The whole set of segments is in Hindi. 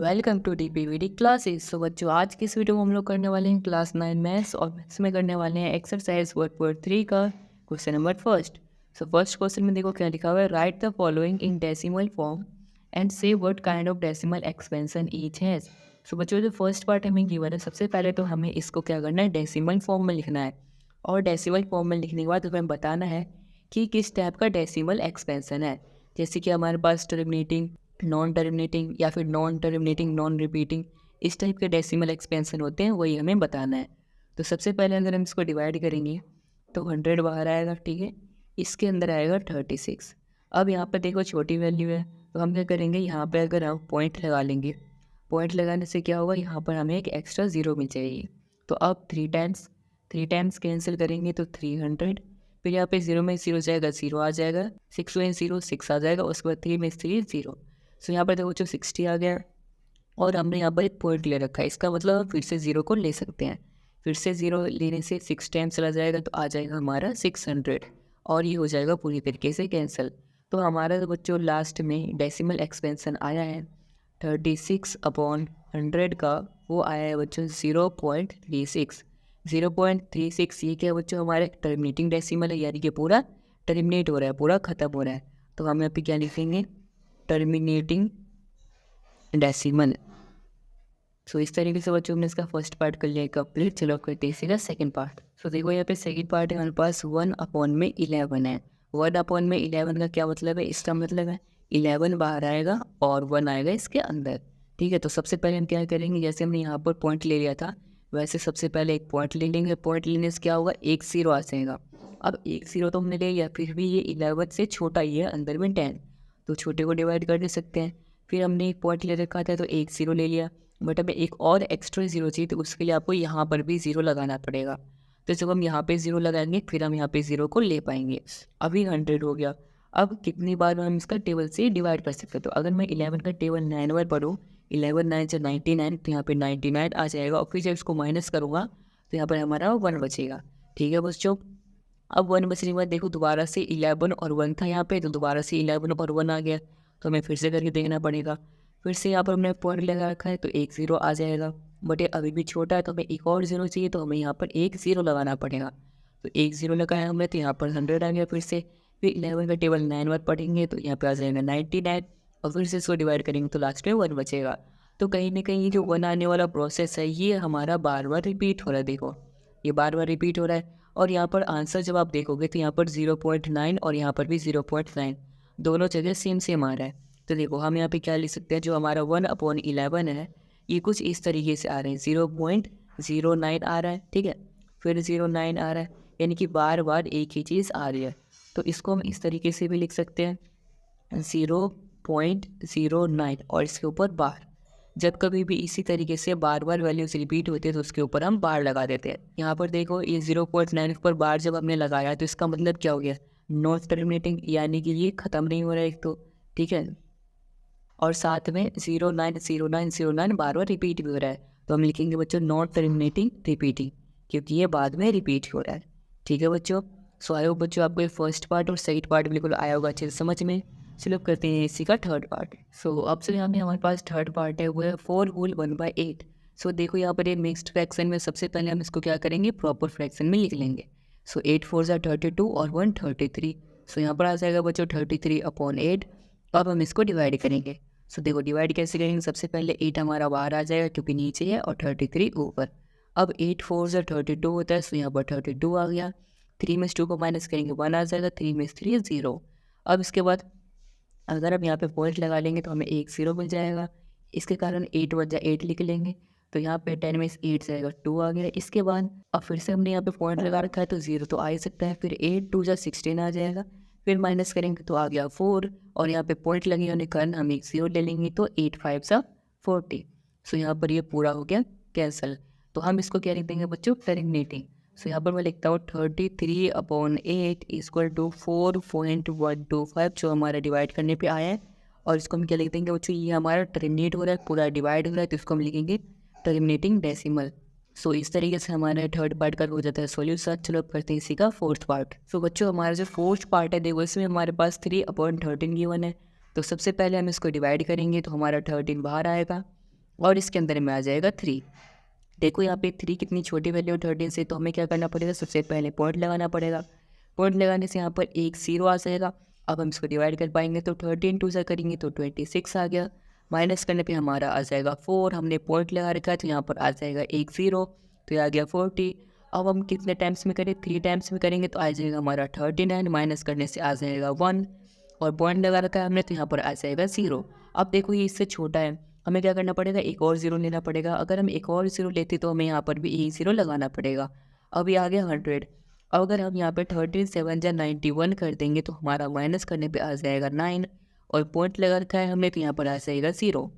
Welcome to DPVD classes. So बच्चों, आज की इस वीडियो में हम लोग करने वाले हैं क्लास 9 मैथ्स और मैथ्स में करने वाले हैं एक्सरसाइज वर्क पर 3 का question number first. So first question में देखो क्या लिखा हुआ है, write the following in decimal form and say what kind of decimal expansion each has. So बच्चों, जो फर्स्ट पार्ट हमें गिवन है, सबसे पहले तो हमें इसको क्या करना है, डेसिमल फॉर्म में लिखना है। और डेसिमल फॉर्म में लिखने के बाद हमें बताना है कि किस टाइप का डेसिमल एक्सपेंशन है। जैसे कि हमारे पास टर्मिनेटिंग, नॉन टर्मिनेटिंग या फिर नॉन टर्मिनेटिंग नॉन रिपीटिंग, इस टाइप के डेसिमल एक्सपेंशन होते हैं, वही हमें बताना है। तो सबसे पहले अगर हम इसको डिवाइड करेंगे तो 100 बाहर आएगा, ठीक है। इसके अंदर आएगा 36। अब यहाँ पर देखो छोटी वैल्यू है, तो हम क्या करेंगे, यहाँ पर अगर हम पॉइंट लगा लेंगे, पॉइंट लगाने से क्या होगा, यहाँ पर हमें एक एक्स्ट्रा ज़ीरो मिल जाएगी। तो अब थ्री टाइम्स कैंसिल करेंगे तो 300। फिर यहाँ पे जीरो में जीरो जाएगा, जीरो आ जाएगा, सिक्स में जीरो सिक्स आ जाएगा, उसके बाद थ्री में थ्री जीरो। सो यहाँ पर देखो जो 60 आ गया। और हमने यहाँ पर एक पॉइंट ले रखा है, इसका मतलब हम फिर से ज़ीरो को ले सकते हैं। फिर से ज़ीरो लेने से 6 टाइम चला जाएगा तो आ जाएगा हमारा 600, और ये हो जाएगा पूरी तरीके से कैंसिल। तो हमारा जो बच्चों लास्ट में डेसिमल एक्सपेंशन आया है 36/100 का, वो आया है बच्चों 0.36। 0.36 ये क्या बच्चों, हमारे टर्मिनेटिंग डेसिमल है, यानी कि पूरा टर्मिनेट हो रहा है, पूरा ख़त्म हो रहा है। तो हम यहाँ पे क्या लिखेंगे, टर्मिनेटिंग डेसिमल। सो इस तरीके से बच्चों हमने इसका फर्स्ट पार्ट कर लिया कंप्लीट। चलो करते हैं इसका सेकंड पार्ट। सो देखो यहाँ पे सेकंड पार्ट है, हमारे पास 1/11 है। 1/11 का क्या मतलब है, इसका मतलब है 11 बाहर आएगा और 1 आएगा इसके अंदर, ठीक है। तो सबसे पहले हम क्या करेंगे, जैसे हमने यहाँ पर पॉइंट ले लिया था, वैसे सबसे पहले एक पॉइंट ले लेंगे। पॉइंट लेने से क्या होगा, एक जीरो आ जाएगा। अब एक जीरो तो हमने ले लिया, फिर भी ये 11 से छोटा ही है, अंदर में 10, तो छोटे को डिवाइड कर दे सकते हैं। फिर हमने एक पॉइंट ले रखा था तो एक ज़ीरो ले लिया, बट हमें एक और एक्स्ट्रा ज़ीरो चाहिए, तो उसके लिए आपको यहाँ पर भी ज़ीरो लगाना पड़ेगा। तो जब हम यहाँ पे ज़ीरो लगाएंगे फिर हम यहाँ पे ज़ीरो को ले पाएंगे। अभी 100 हो गया। अब कितनी बार हम इसका टेबल से डिवाइड कर सकते हैं, तो अगर मैं 11 का टेबल 9 बार पढ़ूँ, 11 9 से 99, तो यहाँ पे 99 आ जाएगा। और फिर जब इसको माइनस करूँगा तो यहाँ पर हमारा 1 बचेगा, ठीक है बच्चों। अब 1 बचने के बाद देखो दोबारा से 11 और 1 था यहाँ पे, तो दोबारा से 11 और 1 आ गया, तो हमें फिर से करके देखना पड़ेगा। फिर से यहाँ पर हमने पॉइंट लगा रखा है तो एक ज़ीरो आ जाएगा, बट ये अभी भी छोटा है, तो हमें एक और ज़ीरो चाहिए, तो हमें यहाँ पर एक ज़ीरो लगाना पड़ेगा। तो एक ज़ीरो लगाया हमने, तो यहाँ पर 100 आ गया फिर से। फिर 11 का टेबल 9 बार पढ़ेंगे तो यहाँ पे आ जाएगा 99, और फिर से इसको डिवाइड करेंगे तो लास्ट में 1 बचेगा। तो कहीं ना कहीं ये जो 1 आने वाला प्रोसेस है, ये हमारा बार बार रिपीट हो रहा है। देखो ये बार बार रिपीट हो रहा है। और यहाँ पर आंसर जब आप देखोगे तो यहाँ पर 0.9 और यहाँ पर भी 0.9, दोनों जगह सेम सेम आ रहा है। तो देखो हम यहाँ पे क्या लिख सकते हैं, जो हमारा 1/11 है, ये कुछ इस तरीके से आ रहे हैं, 0.09 आ रहा है, ठीक है। फिर 09 आ रहा है, यानी कि बार बार एक ही चीज़ आ रही है। तो इसको हम इस तरीके से भी लिख सकते हैं, 0.09 और इसके ऊपर बार। जब कभी भी इसी तरीके से बार बार वैल्यूज रिपीट होती है तो उसके ऊपर हम बार लगा देते हैं। यहाँ पर देखो ये 0.9 पर बार जब हमने लगाया तो इसका मतलब क्या हो गया, नॉट टर्मिनेटिंग, यानी कि ये ख़त्म नहीं हो रहा है एक तो, ठीक है। और साथ में 090909 बार बार रिपीट भी हो रहा है, तो हम लिखेंगे बच्चों नॉट टर्मिनेटिंग रिपीटिंग, क्योंकि ये बाद में रिपीट हो रहा है, ठीक है बच्चों। सो आई होप बच्चों आपको ये फर्स्ट पार्ट और सेकंड पार्ट बिल्कुल आया होगा अच्छे से समझ में। चलो करते हैं इसी का थर्ड पार्ट। सो अब से यहाँ पे हमारे पास थर्ड पार्ट है, वो है 4 होल 1/8। सो देखो यहाँ पर ये मिक्स्ड फ्रैक्शन में सबसे पहले हम इसको क्या करेंगे, प्रॉपर फ्रैक्शन में लिख लेंगे। सो 8 4 32 और 1 33। सो यहाँ पर आ जाएगा बच्चों 33/8। अब हम इसको डिवाइड करेंगे। सो देखो डिवाइड कैसे करेंगे, सबसे पहले 8 हमारा बाहर आ जाएगा क्योंकि नीचे है, और 33 ऊपर। अब 8 4 32 होता है, सो यहाँ पर 32 आ गया। 3 में से 2 को माइनस करेंगे 1 आ जाएगा, 3 में से 3 0। अब इसके बाद अगर हम यहाँ पे पॉइंट लगा लेंगे तो हमें एक ज़ीरो मिल जाएगा, इसके कारण 8 बन जाए 8 लिख लेंगे। तो यहाँ पे 10 में से 8 जाएगा 2 आ गया। इसके बाद अब फिर से हमने यहाँ पे पॉइंट लगा रखा है तो ज़ीरो तो आ ही सकता है, फिर 8 2 जा 16 आ जाएगा। फिर माइनस करेंगे तो आ गया 4, और यहाँ पे पॉइंट लगे होने के कारण हम एक ज़ीरो ले लेंगे तो 8 5 सा 40। सो यहाँ पर ये पूरा हो गया कैंसल। तो हम इसको क्या लिख देंगे बच्चों, टर्मिनेटिंग। सो यहाँ पर मैं लिखता हूँ 33/8 इक्वल टू 4.125, जो हमारा डिवाइड करने पे आया है। और इसको हम क्या लिख देंगे बच्चों, ये हमारा टर्मिनेट हो रहा है, पूरा डिवाइड हो रहा है, तो इसको हम लिखेंगे टर्मिनेटिंग डेसिमल। सो इस तरीके से हमारा थर्ड पार्ट का हो जाता है सॉल्यूशन। चलो अब करते हैं इसी का फोर्थ पार्ट। सो बच्चों हमारा जो फोर्थ पार्ट है देखो, इसमें हमारे पास 3/13 गिवन है। तो सबसे पहले हम इसको डिवाइड करेंगे तो हमारा 13 बाहर आएगा, और इसके अंदर में आ जाएगा 3। देखो यहाँ पे 3 कितनी छोटी वैल्यू 13 से, तो हमें क्या करना पड़ेगा, सबसे पहले पॉइंट लगाना पड़ेगा। पॉइंट लगाने से यहाँ पर एक 0 आ जाएगा। अब हम इसको डिवाइड कर पाएंगे तो 13 2 से करेंगे तो 26 आ गया। माइनस करने पे हमारा आ जाएगा 4, हमने पॉइंट लगा रखा है तो यहाँ पर आ जाएगा एक 0, तो ये आ गया 40। अब हम कितने टाइम्स में करें, 3 टाइम्स में करेंगे तो आ जाएगा हमारा 39, माइनस करने से आ जाएगा 1, और पॉइंट लगा रखा है हमने तो यहाँ पर आ जाएगा 0। अब देखो ये इससे छोटा है, हमें क्या करना पड़ेगा, एक और 0 लेना पड़ेगा। अगर हम एक और 0 लेते तो हमें यहाँ पर भी एक 0 लगाना पड़ेगा। अब ये आ गया 100। अब अगर हम यहाँ पे 13 7 या 91 कर देंगे तो हमारा माइनस करने पे आ जाएगा 9, और पॉइंट लगा रखा है हमने तो यहाँ पर आ जाएगा 0।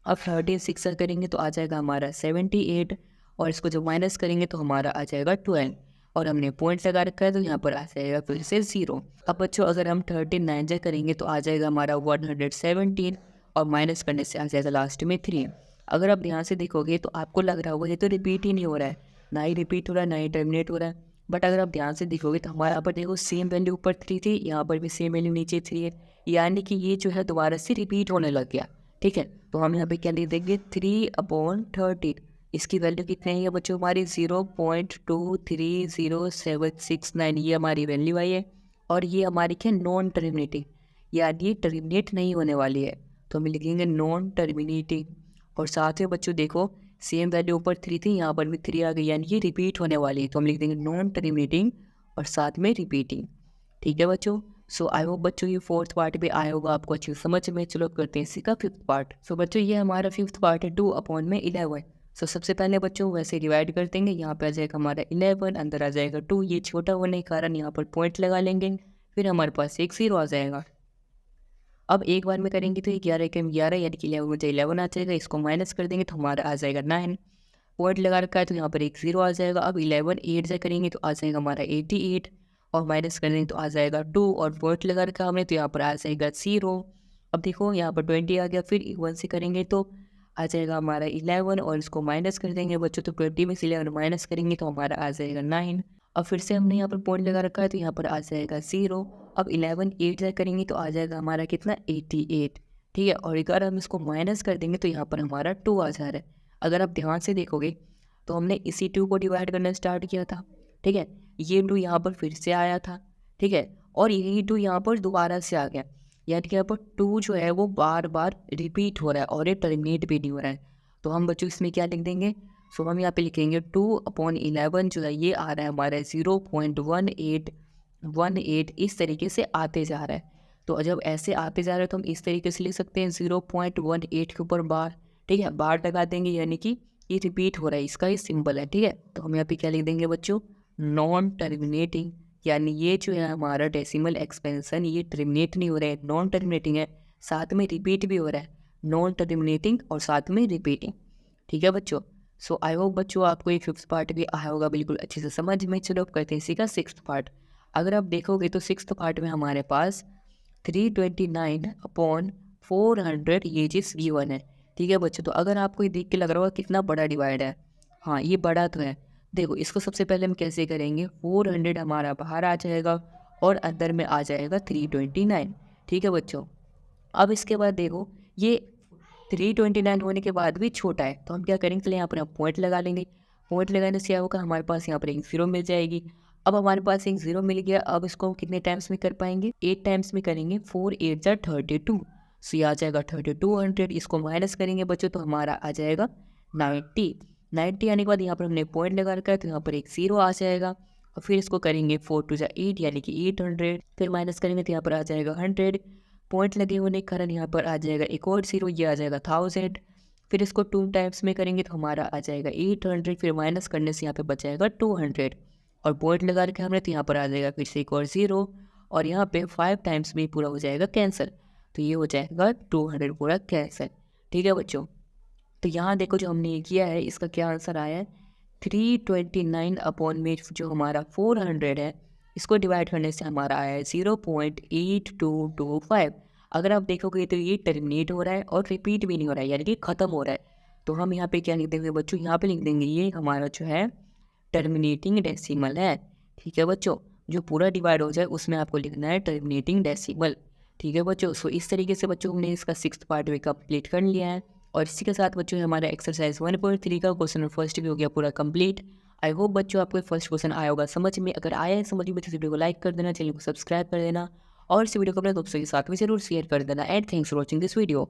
अब 13 6 से करेंगे तो आ जाएगा हमारा 78, और इसको जब माइनस करेंगे तो हमारा आ जाएगा 12, और हमने पॉइंट लगा रखा है तो यहाँ पर आ जाएगा फिर से 0। अब बच्चों अगर हम 13 9 से करेंगे तो आ जाएगा हमारा 117, और माइनस करने से आ जाएगा लास्ट में 3। अगर आप ध्यान से देखोगे तो आपको लग रहा होगा ये तो रिपीट ही नहीं हो रहा है, ना ही रिपीट हो रहा है ना ही टर्मिनेट हो रहा है। बट अगर आप ध्यान से देखोगे तो हमारे यहाँ पर देखो सेम वैल्यू ऊपर 3 थी, यहाँ पर भी सेम वैल्यू नीचे 3 है, यानी कि ये जो है दोबारा से रिपीट होने लग गया। ठीक है, तो हम यहाँ पे क्या लिख देंगे 3/13। इसकी वैल्यू कितनी है बच्चों, हमारी 0.230769, ये हमारी वैल्यू आई है। और ये हमारी क्या नॉन टर्मिनेटिंग, यानी ये टर्मिनेट नहीं होने वाली है, तो हम लिखेंगे नॉन टर्मिनेटिंग। और साथ में बच्चों देखो सेम वैल्यू ऊपर 3 थी, यहाँ पर भी 3 आ गई, यानी ये रिपीट होने वाली है, तो हम लिख देंगे नॉन टर्मिनेटिंग और साथ में रिपीटिंग। ठीक है बच्चों, सो आई होप बच्चों ये 4th पार्ट भी आया होगा आपको अच्छी समझ में। चलो करते हैं इसी का 5th पार्ट। सो बच्चों ये हमारा 5th पार्ट है 2/11। सो सबसे पहले बच्चों वैसे डिवाइड कर देंगे, यहाँ पे आ जाएगा हमारा 11, अंदर आ जाएगा 2, ये छोटा होने के कारण यहाँ पर पॉइंट लगा लेंगे, फिर हमारे पास एक 0 आ जाएगा। अब एक बार में करेंगे तो ये 11 कम 11, यानी कि 11 मुझे 11 आ जाएगा, इसको माइनस कर देंगे तो हमारा आ जाएगा 9। पॉइंट लगा रखा है तो यहाँ पर एक 0 आ जाएगा। अब 11 8 से करेंगे तो आ जाएगा हमारा 88, और माइनस कर देंगे तो आ जाएगा 2, और पॉइंट लगा रखा हमने तो यहाँ पर आ जाएगा 0। अब देखो यहाँ पर 20 आ गया, फिर 1 से करेंगे तो आ जाएगा हमारा 11, और इसको माइनस कर देंगे बच्चों, तो 20 में से 11 माइनस करेंगे तो हमारा आ जाएगा 9। अब फिर से हमने यहाँ पर पॉइंट लगा रखा है तो यहाँ पर आ जाएगा 0। अब 11 8 से करेंगे तो आ जाएगा हमारा कितना 88। ठीक है, और अगर हम इसको माइनस कर देंगे तो यहाँ पर हमारा 2 आ जा रहा है। अगर आप ध्यान से देखोगे तो हमने इसी 2 को डिवाइड करना स्टार्ट किया था। ठीक है, ये 2 यहाँ पर फिर से आया था। ठीक है, और यही 2 यहाँ पर दोबारा से आ गया, यानी कि यहाँ पर 2 जो है वो बार बार रिपीट हो रहा है और ये टर्मिनेट भी नहीं हो रहा है। तो हम बच्चों इसमें क्या लिख देंगे, सो हम यहाँ पे लिखेंगे 2/11 जो है ये आ रहा है हमारा 0.1818, इस तरीके से आते जा रहा है। तो जब ऐसे आते जा रहा है तो हम इस तरीके से लिख सकते हैं 0.18 के ऊपर बार। ठीक है, बार लगा देंगे, यानी कि ये रिपीट हो रहा है, इसका ये सिंबल है। ठीक है, तो हम यहाँ पे क्या लिख देंगे बच्चों, नॉन टर्मिनेटिंग, यानी ये जो है हमारा डेसिमल एक्सपेंशन ये टर्मिनेट नहीं हो रहा है, नॉन टर्मिनेटिंग है, साथ में रिपीट भी हो रहा है, नॉन टर्मिनेटिंग और साथ में रिपीटिंग। ठीक है बच्चों, सो आई होप बच्चों आपको ये 5th पार्ट भी आया होगा बिल्कुल अच्छे से समझ में। चलो अब करते हैं इसी का 6th पार्ट। अगर आप देखोगे तो 6th पार्ट में हमारे पास 329/400 ये चीज़ गिवन है। ठीक है बच्चों, तो अगर आपको ये देख के लग रहा होगा कितना बड़ा डिवाइड है, हाँ ये बड़ा तो है। देखो इसको सबसे पहले हम कैसे करेंगे, 400 हमारा बाहर आ जाएगा और अंदर में आ जाएगा 329। ठीक है बच्चों, अब इसके बाद देखो ये 329 होने के बाद भी छोटा है, तो हम क्या करेंगे, चलिए यहाँ पर हम पॉइंट लगा लेंगे। पॉइंट लगाने से क्या होगा, हमारे पास यहाँ पर एक 0 मिल जाएगी। अब हमारे पास एक 0 मिल गया, अब इसको हम कितने टाइम्स में कर पाएंगे, 8 टाइम्स में करेंगे। 4 8 जा 32, सो ये आ जाएगा 3200। इसको माइनस करेंगे बच्चों तो हमारा आ जाएगा 90 आने के बाद यहाँ पर हमने पॉइंट लगा रखा है तो यहाँ पर एक 0 आ जाएगा। और फिर इसको करेंगे 4 2 जा 8, यानी कि 800, फिर माइनस करेंगे तो यहाँ पर आ जाएगा 100। पॉइंट लगे होने के कारण यहाँ पर आ जाएगा एक और 0, ये आ जाएगा 1000। फिर इसको 2 टाइम्स में करेंगे तो हमारा आ जाएगा 800, फिर माइनस करने से यहाँ पे बचाएगा 200, और पॉइंट लगा रखे हमने तो यहाँ पर आ जाएगा फिर से एक और 0, और यहाँ पे 5 टाइम्स में पूरा हो जाएगा कैंसिल, तो ये हो जाएगा 200 पूरा कैंसिल। ठीक है बच्चों, तो यहाँ देखो जो हमने ये किया है इसका क्या आंसर आया है, 329 में जो हमारा 400 है इसको डिवाइड करने से हमारा आया है 0.8225। अगर आप देखोगे तो ये टर्मिनेट हो रहा है और रिपीट भी नहीं हो रहा है, यानी कि ख़त्म हो रहा है। तो हम यहाँ पे क्या लिख देंगे बच्चों, यहाँ पे लिख देंगे ये हमारा जो है टर्मिनेटिंग डेसिमल है। ठीक है बच्चों, जो पूरा डिवाइड हो जाए उसमें आपको लिखना है टर्मिनेटिंग डेसिमल। ठीक है बच्चों, सो इस तरीके से बच्चों हमने इसका 6th पार्ट भी कंप्लीट कर लिया है। और इसी के साथ बच्चों हमारा एक्सरसाइज 1.3 का क्वेश्चन नंबर फर्स्ट भी हो गया पूरा कंप्लीट। आई होप बच्चों आपको फर्स्ट क्वेश्चन आया होगा समझ में। अगर आया है समझ में तो इस वीडियो को लाइक कर देना, चैनल को सब्सक्राइब कर देना और इस वीडियो को अपने दोस्तों के साथ भी जरूर शेयर कर देना। And thanks for watching this video.